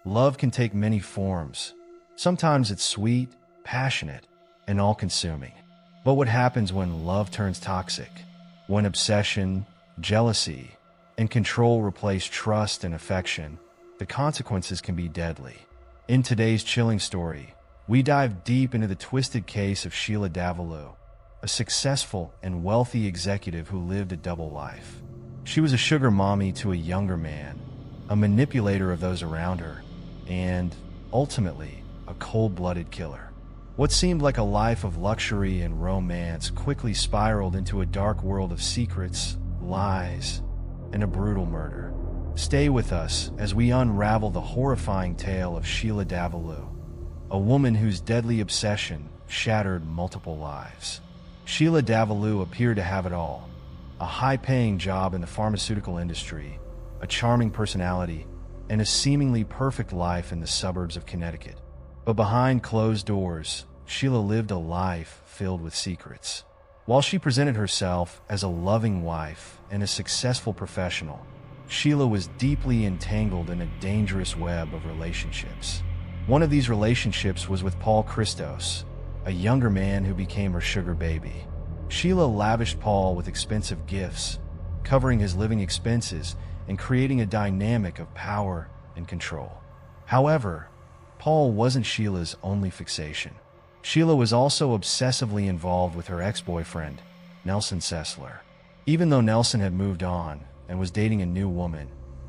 Love can take many forms. Sometimes it's sweet, passionate, and all-consuming. But what happens when love turns toxic? When obsession, jealousy, and control replace trust and affection, the consequences can be deadly. In today's chilling story, we dive deep into the twisted case of Sheila Davalloo, a successful and wealthy executive who lived a double life. She was a sugar mommy to a younger man, a manipulator of those around her, and, ultimately, a cold-blooded killer. What seemed like a life of luxury and romance quickly spiraled into a dark world of secrets, lies, and a brutal murder. Stay with us as we unravel the horrifying tale of Sheila Davalloo, a woman whose deadly obsession shattered multiple lives. Sheila Davalloo appeared to have it all: a high-paying job in the pharmaceutical industry, a charming personality, and a seemingly perfect life in the suburbs of Connecticut. But behind closed doors, Sheila lived a life filled with secrets. While she presented herself as a loving wife and a successful professional, Sheila was deeply entangled in a dangerous web of relationships. One of these relationships was with Paul Christos, a younger man who became her sugar baby. Sheila lavished Paul with expensive gifts, covering his living expenses and creating a dynamic of power and control. However, Paul wasn't Sheila's only fixation. Sheila was also obsessively involved with her ex-boyfriend, Nelson Sessler. Even though Nelson had moved on and was dating a new woman,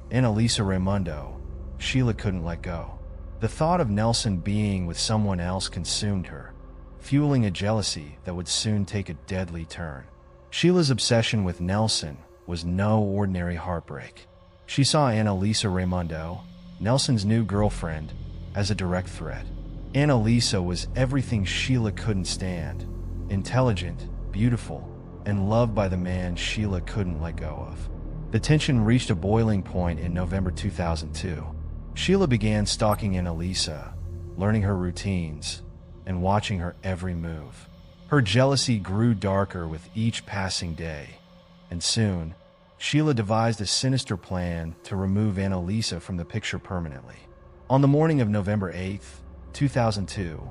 Anna Lisa Raymundo, Sheila couldn't let go. The thought of Nelson being with someone else consumed her, fueling a jealousy that would soon take a deadly turn. Sheila's obsession with Nelson was no ordinary heartbreak. She saw Anna Lisa Raymundo, Nelson's new girlfriend, as a direct threat. Anna Lisa was everything Sheila couldn't stand: intelligent, beautiful, and loved by the man Sheila couldn't let go of. The tension reached a boiling point in November 2002. Sheila began stalking Anna Lisa, learning her routines, and watching her every move. Her jealousy grew darker with each passing day, and soon, Sheila devised a sinister plan to remove Anna Lisa from the picture permanently. On the morning of November 8th, 2002,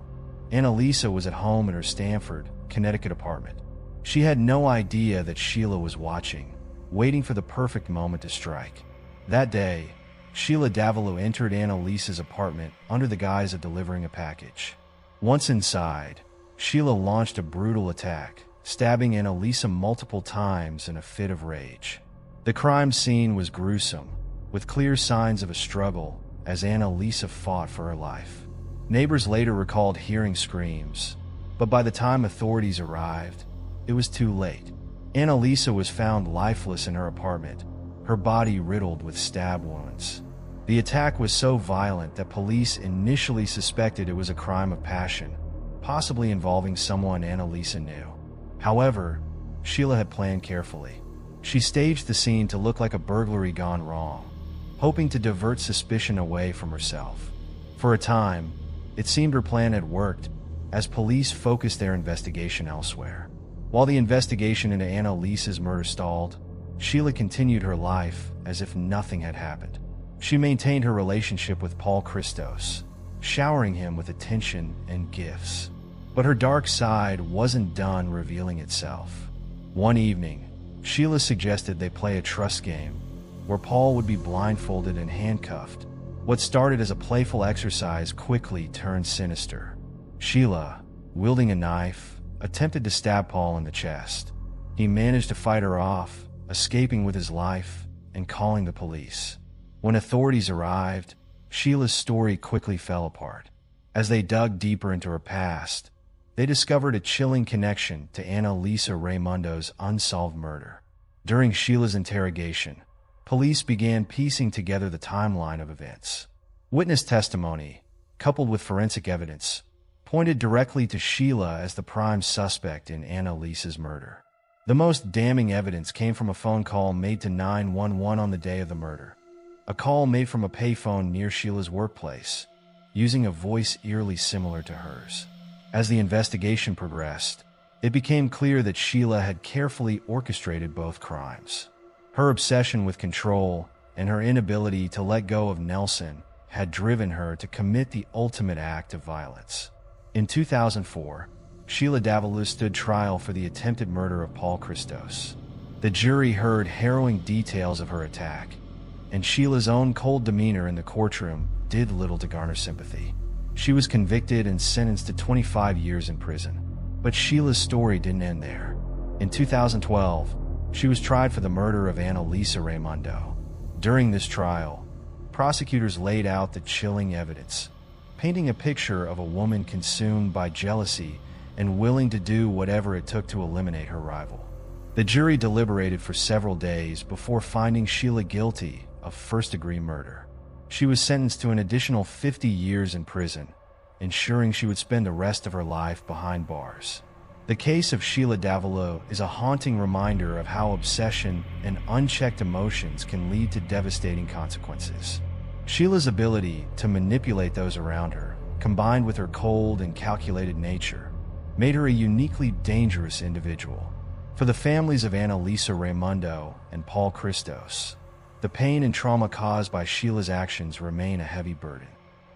Anna Lisa was at home in her Stamford, Connecticut apartment. She had no idea that Sheila was watching, waiting for the perfect moment to strike. That day, Sheila Davalloo entered Anna Lisa's apartment under the guise of delivering a package. Once inside, Sheila launched a brutal attack, stabbing Anna Lisa multiple times in a fit of rage. The crime scene was gruesome, with clear signs of a struggle as Anna Lisa fought for her life. Neighbors later recalled hearing screams, but by the time authorities arrived, it was too late. Anna Lisa was found lifeless in her apartment, her body riddled with stab wounds. The attack was so violent that police initially suspected it was a crime of passion, possibly involving someone Anna Lisa knew. However, Sheila had planned carefully. She staged the scene to look like a burglary gone wrong, hoping to divert suspicion away from herself. For a time, it seemed her plan had worked, as police focused their investigation elsewhere. While the investigation into Anna Lisa's murder stalled, Sheila continued her life as if nothing had happened. She maintained her relationship with Paul Christos, showering him with attention and gifts. But her dark side wasn't done revealing itself. One evening, Sheila suggested they play a trust game, where Paul would be blindfolded and handcuffed. What started as a playful exercise quickly turned sinister. Sheila, wielding a knife, attempted to stab Paul in the chest. He managed to fight her off, escaping with his life and calling the police. When authorities arrived, Sheila's story quickly fell apart. As they dug deeper into her past, they discovered a chilling connection to Anna Lisa Raymundo's unsolved murder. During Sheila's interrogation, police began piecing together the timeline of events. Witness testimony, coupled with forensic evidence, pointed directly to Sheila as the prime suspect in Anna Lisa's murder. The most damning evidence came from a phone call made to 911 on the day of the murder. A call made from a payphone near Sheila's workplace, using a voice eerily similar to hers. As the investigation progressed, it became clear that Sheila had carefully orchestrated both crimes. Her obsession with control and her inability to let go of Nelson had driven her to commit the ultimate act of violence. In 2004, Sheila Davalloo stood trial for the attempted murder of Paul Christos. The jury heard harrowing details of her attack, and Sheila's own cold demeanor in the courtroom did little to garner sympathy. She was convicted and sentenced to 25 years in prison. But Sheila's story didn't end there. In 2012, she was tried for the murder of Anna Lisa Raymundo. During this trial, prosecutors laid out the chilling evidence, painting a picture of a woman consumed by jealousy and willing to do whatever it took to eliminate her rival. The jury deliberated for several days before finding Sheila guilty of first-degree murder. She was sentenced to an additional 50 years in prison, ensuring she would spend the rest of her life behind bars. The case of Sheila Davalloo is a haunting reminder of how obsession and unchecked emotions can lead to devastating consequences. Sheila's ability to manipulate those around her, combined with her cold and calculated nature, made her a uniquely dangerous individual. For the families of Anna Lisa Raymundo and Paul Christos, the pain and trauma caused by Sheila's actions remain a heavy burden.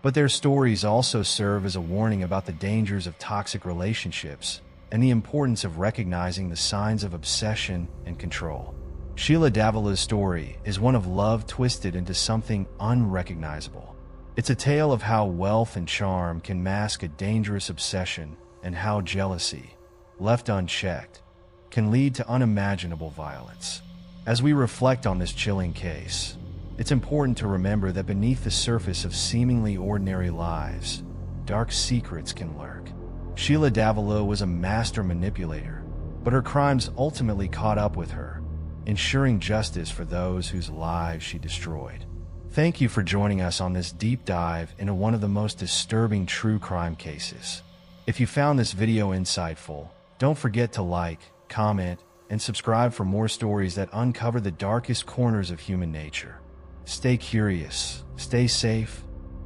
But their stories also serve as a warning about the dangers of toxic relationships and the importance of recognizing the signs of obsession and control. Sheila Davalloo's story is one of love twisted into something unrecognizable. It's a tale of how wealth and charm can mask a dangerous obsession and how jealousy, left unchecked, can lead to unimaginable violence. As we reflect on this chilling case, it's important to remember that beneath the surface of seemingly ordinary lives, dark secrets can lurk. Sheila Davalloo was a master manipulator, but her crimes ultimately caught up with her, ensuring justice for those whose lives she destroyed. Thank you for joining us on this deep dive into one of the most disturbing true crime cases. If you found this video insightful, don't forget to like, comment, and subscribe for more stories that uncover the darkest corners of human nature. Stay curious, stay safe,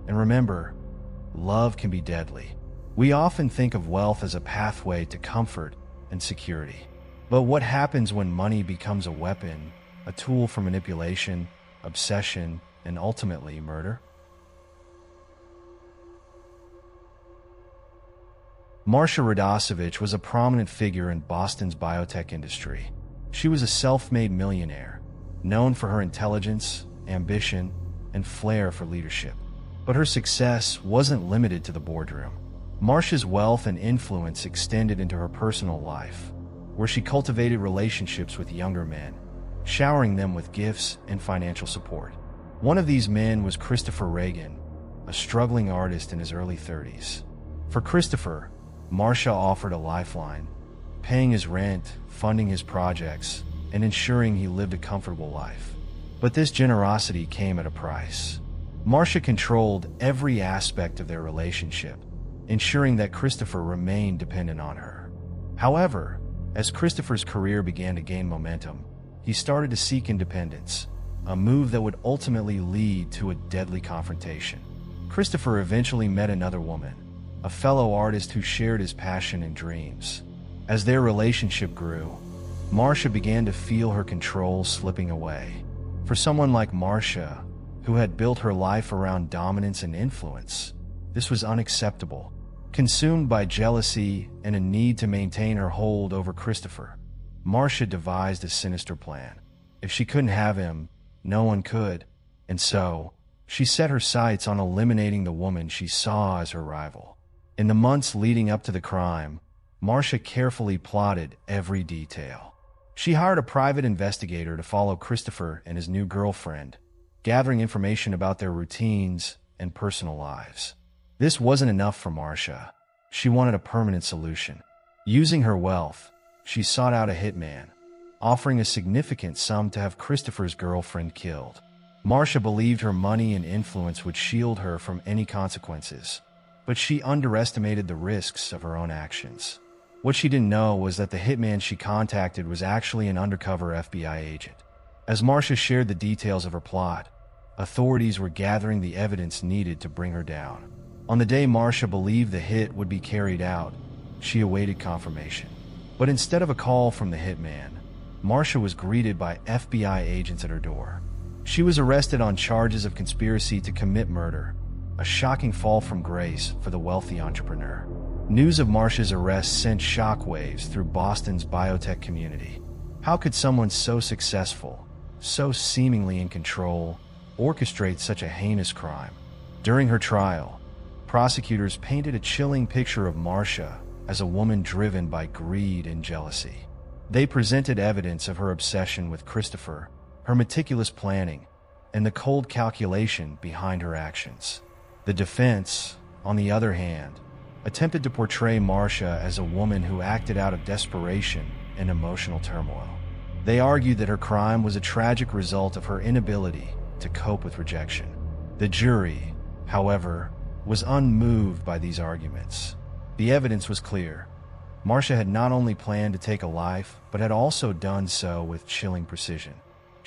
and remember, love can be deadly. We often think of wealth as a pathway to comfort and security. But what happens when money becomes a weapon, a tool for manipulation, obsession, and ultimately murder? Marcia Radosevich was a prominent figure in Boston's biotech industry. She was a self-made millionaire, known for her intelligence, ambition, and flair for leadership. But her success wasn't limited to the boardroom. Marcia's wealth and influence extended into her personal life, where she cultivated relationships with younger men, showering them with gifts and financial support. One of these men was Christopher Reagan, a struggling artist in his early 30s. For Christopher, Marcia offered a lifeline, paying his rent, funding his projects, and ensuring he lived a comfortable life. But this generosity came at a price. Marcia controlled every aspect of their relationship, ensuring that Christopher remained dependent on her. However, as Christopher's career began to gain momentum, he started to seek independence, a move that would ultimately lead to a deadly confrontation. Christopher eventually met another woman, a fellow artist who shared his passion and dreams. As their relationship grew, Marcia began to feel her control slipping away. For someone like Marcia, who had built her life around dominance and influence, this was unacceptable. Consumed by jealousy and a need to maintain her hold over Christopher, Marcia devised a sinister plan. If she couldn't have him, no one could, and so she set her sights on eliminating the woman she saw as her rival. In the months leading up to the crime, Marcia carefully plotted every detail. She hired a private investigator to follow Christopher and his new girlfriend, gathering information about their routines and personal lives. This wasn't enough for Marcia. She wanted a permanent solution. Using her wealth, she sought out a hitman, offering a significant sum to have Christopher's girlfriend killed. Marcia believed her money and influence would shield her from any consequences, but she underestimated the risks of her own actions. What she didn't know was that the hitman she contacted was actually an undercover FBI agent. As Marcia shared the details of her plot, authorities were gathering the evidence needed to bring her down. On the day Marcia believed the hit would be carried out, she awaited confirmation. But instead of a call from the hitman, Marcia was greeted by FBI agents at her door. She was arrested on charges of conspiracy to commit murder, a shocking fall from grace for the wealthy entrepreneur. News of Marcia's arrest sent shockwaves through Boston's biotech community. How could someone so successful, so seemingly in control, orchestrate such a heinous crime? During her trial, prosecutors painted a chilling picture of Marcia as a woman driven by greed and jealousy. They presented evidence of her obsession with Christopher, her meticulous planning, and the cold calculation behind her actions. The defense, on the other hand, attempted to portray Marcia as a woman who acted out of desperation and emotional turmoil. They argued that her crime was a tragic result of her inability to cope with rejection. The jury, however, was unmoved by these arguments. The evidence was clear. Marcia had not only planned to take a life, but had also done so with chilling precision.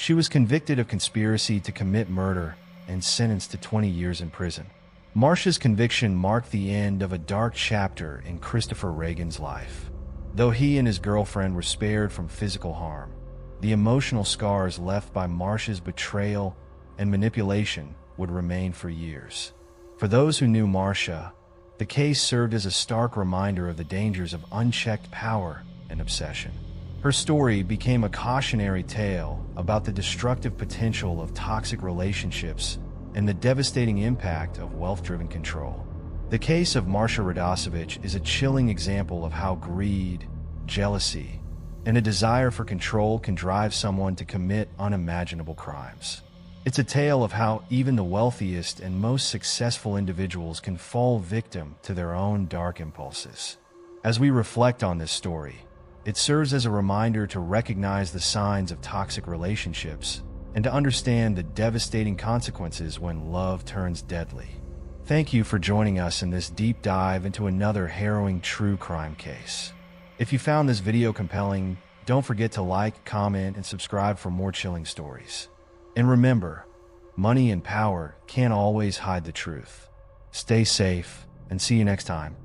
She was convicted of conspiracy to commit murder and sentenced to 20 years in prison. Marcia's conviction marked the end of a dark chapter in Christopher Reagan's life. Though he and his girlfriend were spared from physical harm, the emotional scars left by Marcia's betrayal and manipulation would remain for years. For those who knew Marcia, the case served as a stark reminder of the dangers of unchecked power and obsession. Her story became a cautionary tale about the destructive potential of toxic relationships and the devastating impact of wealth-driven control. The case of Marcia Radosevich is a chilling example of how greed, jealousy, and a desire for control can drive someone to commit unimaginable crimes. It's a tale of how even the wealthiest and most successful individuals can fall victim to their own dark impulses. As we reflect on this story, it serves as a reminder to recognize the signs of toxic relationships and to understand the devastating consequences when love turns deadly. Thank you for joining us in this deep dive into another harrowing true crime case. If you found this video compelling, don't forget to like, comment, and subscribe for more chilling stories. And remember, money and power can't always hide the truth. Stay safe, and see you next time.